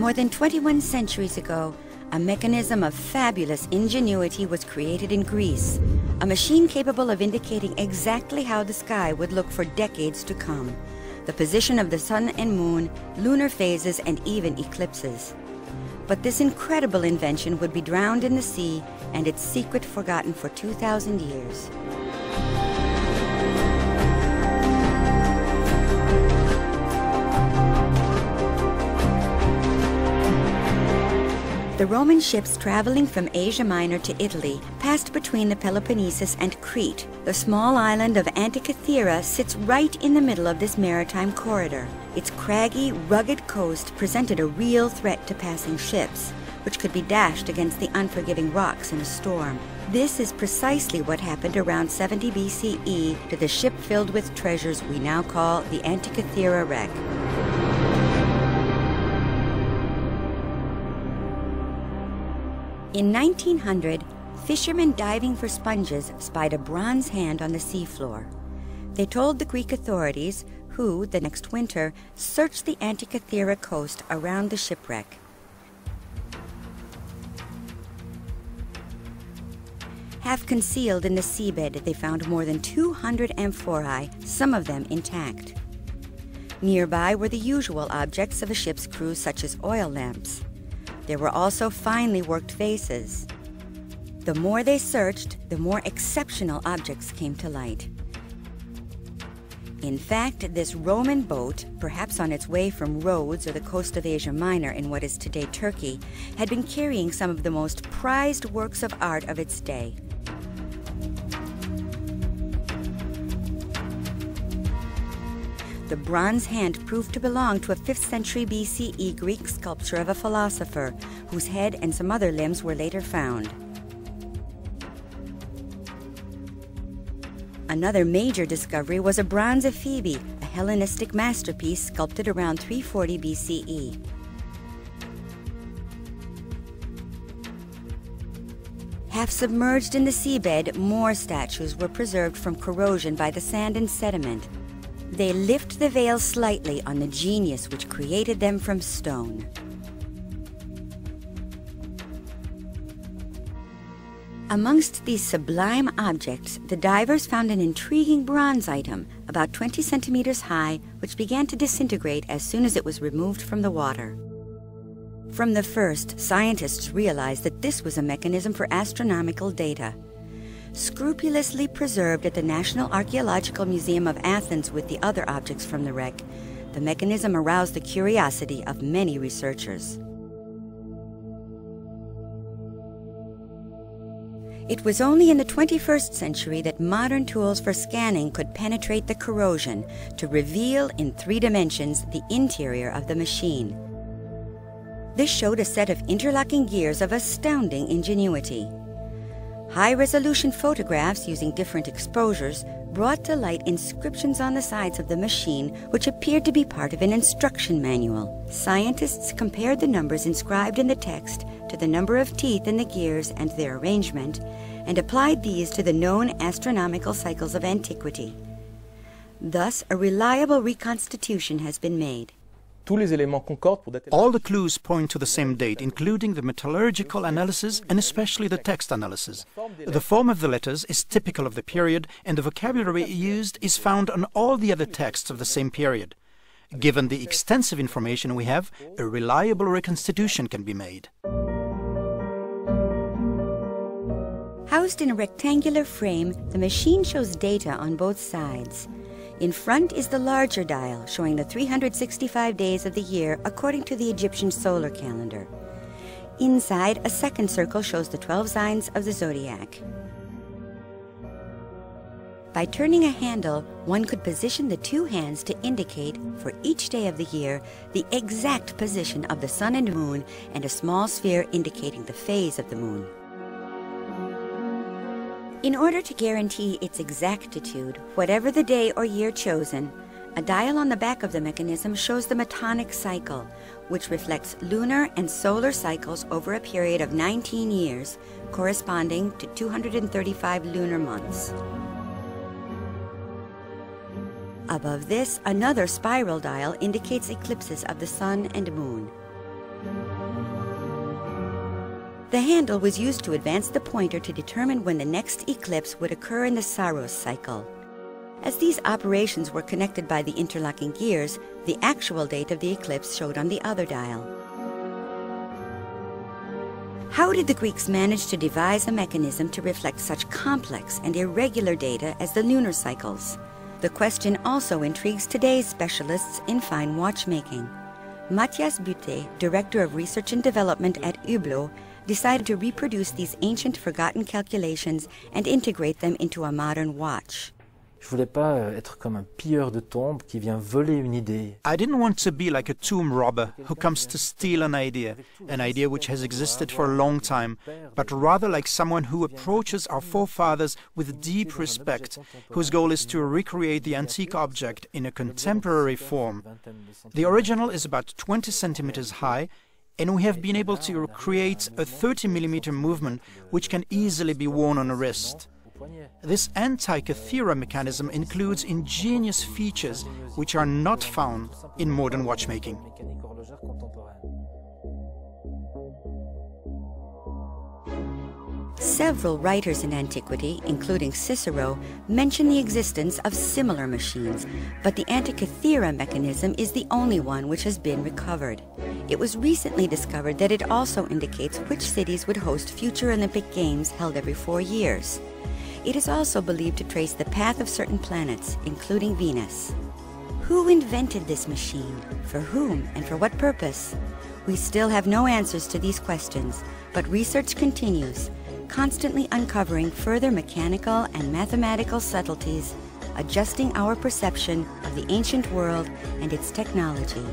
More than 21 centuries ago, a mechanism of fabulous ingenuity was created in Greece, a machine capable of indicating exactly how the sky would look for decades to come, the position of the sun and moon, lunar phases, and even eclipses. But this incredible invention would be drowned in the sea and its secret forgotten for 2,000 years. The Roman ships traveling from Asia Minor to Italy passed between the Peloponnesus and Crete. The small island of Antikythera sits right in the middle of this maritime corridor. Its craggy, rugged coast presented a real threat to passing ships, which could be dashed against the unforgiving rocks in a storm. This is precisely what happened around 70 BCE to the ship filled with treasures we now call the Antikythera wreck. In 1900, fishermen diving for sponges spied a bronze hand on the seafloor. They told the Greek authorities, who, the next winter, searched the Antikythera coast around the shipwreck. Half concealed in the seabed, they found more than 200 amphorae, some of them intact. Nearby were the usual objects of a ship's crew, such as oil lamps. There were also finely worked vases. The more they searched, the more exceptional objects came to light. In fact, this Roman boat, perhaps on its way from Rhodes or the coast of Asia Minor in what is today Turkey, had been carrying some of the most prized works of art of its day. The bronze hand proved to belong to a 5th century BCE Greek sculpture of a philosopher, whose head and some other limbs were later found. Another major discovery was a bronze Ephebi, a Hellenistic masterpiece sculpted around 340 BCE. Half submerged in the seabed, more statues were preserved from corrosion by the sand and sediment. They lift the veil slightly on the genius which created them from stone. Amongst these sublime objects, the divers found an intriguing bronze item, about 20 centimeters high, which began to disintegrate as soon as it was removed from the water. From the first, scientists realized that this was a mechanism for astronomical data. Scrupulously preserved at the National Archaeological Museum of Athens with the other objects from the wreck, the mechanism aroused the curiosity of many researchers. It was only in the 21st century that modern tools for scanning could penetrate the corrosion to reveal in 3 dimensions the interior of the machine. This showed a set of interlocking gears of astounding ingenuity. High-resolution photographs using different exposures brought to light inscriptions on the sides of the machine which appeared to be part of an instruction manual. Scientists compared the numbers inscribed in the text to the number of teeth in the gears and their arrangement, and applied these to the known astronomical cycles of antiquity. Thus, a reliable reconstitution has been made. All the clues point to the same date, including the metallurgical analysis and especially the text analysis. The form of the letters is typical of the period, and the vocabulary used is found on all the other texts of the same period. Given the extensive information we have, a reliable reconstitution can be made. Housed in a rectangular frame, the machine shows data on both sides. In front is the larger dial, showing the 365 days of the year according to the Egyptian solar calendar. Inside, a second circle shows the 12 signs of the zodiac. By turning a handle, one could position the 2 hands to indicate, for each day of the year, the exact position of the sun and moon, and a small sphere indicating the phase of the moon. In order to guarantee its exactitude, whatever the day or year chosen, a dial on the back of the mechanism shows the metonic cycle, which reflects lunar and solar cycles over a period of 19 years, corresponding to 235 lunar months. Above this, another spiral dial indicates eclipses of the sun and moon. The handle was used to advance the pointer to determine when the next eclipse would occur in the Saros cycle. As these operations were connected by the interlocking gears, the actual date of the eclipse showed on the other dial. How did the Greeks manage to devise a mechanism to reflect such complex and irregular data as the lunar cycles? The question also intrigues today's specialists in fine watchmaking. Mathias Butte, Director of Research and Development at Hublot, decided to reproduce these ancient forgotten calculations and integrate them into a modern watch. Je voulais pas être comme un pilleur de tombes qui vient voler une idée. I didn't want to be like a tomb robber who comes to steal an idea which has existed for a long time, but rather like someone who approaches our forefathers with deep respect, whose goal is to recreate the antique object in a contemporary form. The original is about 20 centimeters high, and we have been able to create a 30mm movement which can easily be worn on a wrist. This Antikythera mechanism includes ingenious features which are not found in modern watchmaking. Several writers in antiquity, including Cicero, mention the existence of similar machines, but the Antikythera mechanism is the only one which has been recovered. It was recently discovered that it also indicates which cities would host future Olympic Games held every 4 years. It is also believed to trace the path of certain planets, including Venus. Who invented this machine? For whom and for what purpose? We still have no answers to these questions, but research continues, constantly uncovering further mechanical and mathematical subtleties, adjusting our perception of the ancient world and its technology.